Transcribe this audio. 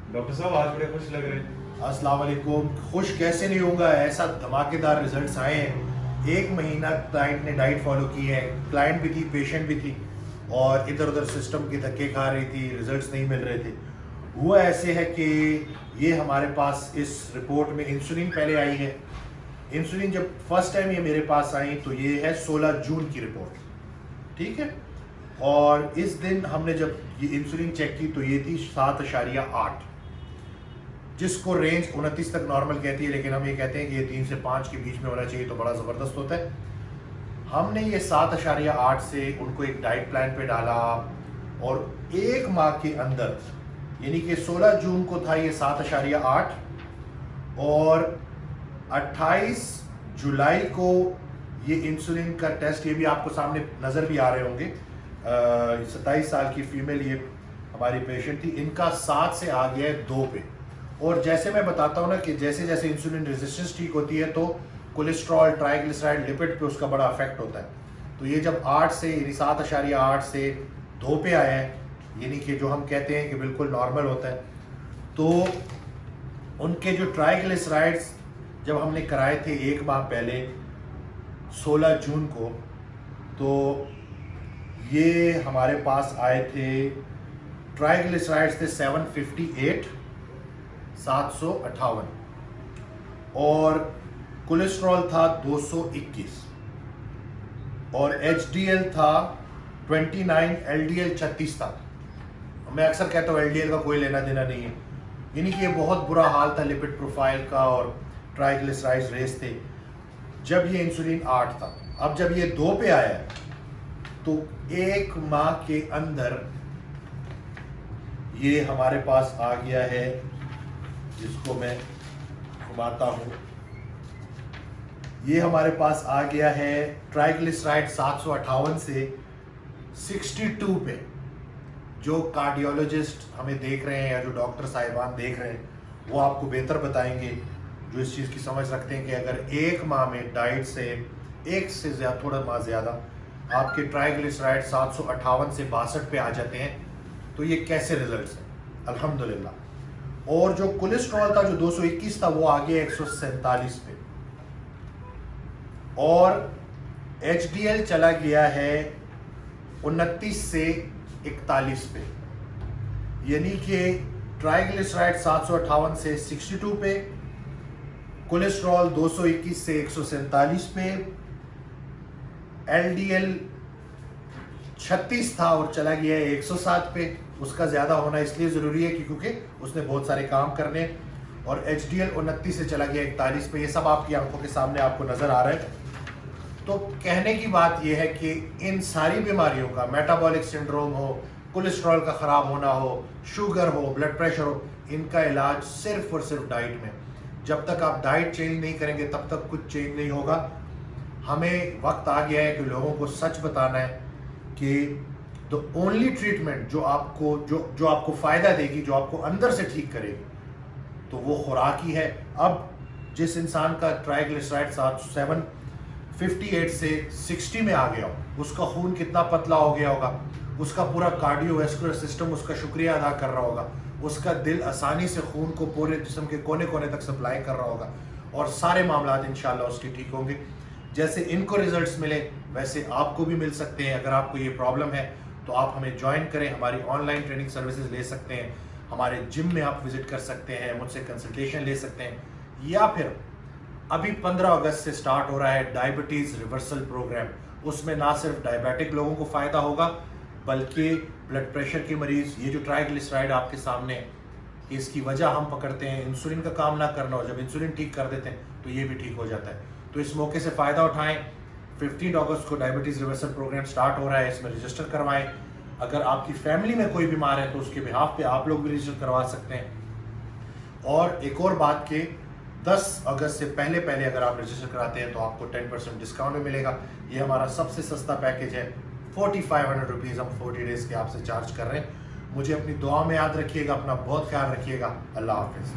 Doctor साहब आज बड़े खुश लग रहे हैं। अस्सलाम वालेकुम। खुश कैसे नहीं होऊंगा, ऐसा धमाकेदार रिजल्ट्स आए हैं। 1 महीना क्लाइंट ने डाइट फॉलो की है, क्लाइंट भी थी, पेशेंट भी थी, और इधर उधर सिस्टम के धक्के खा रही थी, रिजल्ट्स नहीं मिल रहे थे। हुआ ऐसे है कि ये हमारे पास इस रिपोर्ट में इंसुलिन पहले आई है। इंसुलिन जब फर्स्ट टाइम ये मेरे पास आई तो ये है 16 जून की रिपोर्ट, ठीक है। और इस दिन हमने जब ये इंसुलिन चेक की तो ये थी 7.8, जिसको रेंज 29 तक नॉर्मल कहती है, लेकिन हम ये कहते हैं कि ये 3 से 5 के बीच में होना चाहिए तो बड़ा ज़बरदस्त होता है। हमने ये 7.8 से उनको एक डाइट प्लान पे डाला, और 1 माह के अंदर, यानी कि 16 जून को था ये 7.8, और 28 जुलाई को ये इंसुलिन का टेस्ट, ये भी आपको सामने नज़र भी आ रहे होंगे। 27 साल की फीमेल ये हमारी पेशेंट थी, इनका 7 से आ गया है 2 पे। और जैसे मैं बताता हूँ ना कि जैसे जैसे इंसुलिन रेजिस्टेंस ठीक होती है तो कोलेस्ट्रॉल, ट्राइग्लिसराइड, लिपिड पे उसका बड़ा इफेक्ट होता है। तो ये जब 8 से, यानी 7.8 से 2 पे आया है, यानी कि जो हम कहते हैं कि बिल्कुल नॉर्मल होता है, तो उनके जो ट्राइग्लिसराइड्स जब हमने कराए थे 1 माह पहले 16 जून को, तो ये हमारे पास आए थे, ट्राइग्लिसराइड्स थे 758, 758, और कोलेस्ट्रॉल था 221, और एचडीएल था 29, एलडीएल 36 था। मैं अक्सर कहता हूँ एलडीएल का कोई लेना देना नहीं है, यानी कि ये बहुत बुरा हाल था लिपिड प्रोफाइल का, और ट्राइग्लिसराइड्स रेस थे जब ये इंसुलिन 8 था। अब जब ये 2 पे आया है तो 1 माह के अंदर ये हमारे पास आ गया है, जिसको मैं घुमाता हूँ, ये हमारे पास आ गया है ट्राइग्लिसराइड 758 से 62 पे। जो कार्डियोलॉजिस्ट हमें देख रहे हैं या जो डॉक्टर साहिबान देख रहे हैं वो आपको बेहतर बताएंगे, जो इस चीज़ की समझ रखते हैं कि अगर 1 माह में डाइट से 1 से ज़्यादा, थोड़ा माह ज़्यादा, आपके ट्राइग्लिसराइड 758 से 62 पे आ जाते हैं तो ये कैसे रिजल्ट्स हैं। अल्हम्दुलिल्लाह। और जो कोलेस्ट्रॉल था जो 221 था वो आ गया 147 पे, और एचडीएल चला गया है 29 से 41 पे, यानी कि ट्राइग्लिसराइड 758 से 62 पे, कोलेस्ट्रॉल 221 से 147 पे, एलडीएल 36 था और चला गया है 107 पे। उसका ज़्यादा होना इसलिए ज़रूरी है क्योंकि उसने बहुत सारे काम करने, और एचडीएल 29 से चला गया 41 पे। ये सब आपकी आंखों के सामने आपको नज़र आ रहा है। तो कहने की बात यह है कि इन सारी बीमारियों का, मेटाबॉलिक सिंड्रोम हो, कोलेस्ट्रॉल का ख़राब होना हो, शुगर हो, ब्लड प्रेशर हो, इनका इलाज सिर्फ और सिर्फ डाइट में। जब तक आप डाइट चेंज नहीं करेंगे तब तक कुछ चेंज नहीं होगा। हमें वक्त आ गया है कि लोगों को सच बताना है कि द ओनली ट्रीटमेंट जो आपको फ़ायदा देगी, जो आपको अंदर से ठीक करेगी, तो वो खुराक ही है। अब जिस इंसान का ट्राइग्लिसराइड 758 से 60 में आ गया हो, उसका खून कितना पतला हो गया होगा, उसका पूरा कार्डियोवैस्कुलर सिस्टम उसका शुक्रिया अदा कर रहा होगा, उसका दिल आसानी से खून को पूरे जिस्म के कोने कोने तक सप्लाई कर रहा होगा, और सारे मामलात इंशाल्लाह उसके ठीक होंगे। जैसे इनको रिजल्ट्स मिले वैसे आपको भी मिल सकते हैं। अगर आपको ये प्रॉब्लम है तो आप हमें ज्वाइन करें, हमारी ऑनलाइन ट्रेनिंग सर्विसेज ले सकते हैं, हमारे जिम में आप विजिट कर सकते हैं, मुझसे कंसल्टेशन ले सकते हैं, या फिर अभी 15 अगस्त से स्टार्ट हो रहा है डायबिटीज़ रिवर्सल प्रोग्राम। उसमें ना सिर्फ डायबिटिक लोगों को फ़ायदा होगा बल्कि ब्लड प्रेशर के मरीज़, ये जो ट्राइग्लिसराइड आपके सामने है, इसकी वजह हम पकड़ते हैं इंसुलिन का काम ना करना हो, जब इंसुलिन ठीक कर देते हैं तो ये भी ठीक हो जाता है। तो इस मौके से फ़ायदा उठाएं। 15 अगस्त को डायबिटीज़ रिवर्सल प्रोग्राम स्टार्ट हो रहा है, इसमें रजिस्टर करवाएं। अगर आपकी फैमिली में कोई बीमार है तो उसके बिहाफ पे आप लोग भी रजिस्टर करवा सकते हैं। और एक और बात कि 10 अगस्त से पहले पहले अगर आप रजिस्टर कराते हैं तो आपको 10% डिस्काउंट भी मिलेगा। ये हमारा सबसे सस्ता पैकेज है, 4500 रुपीज़ हम 40 डेज़ के आपसे चार्ज कर रहे हैं। मुझे अपनी दुआ में याद रखिएगा, अपना बहुत ख्याल रखिएगा। अल्लाह हाफिज़।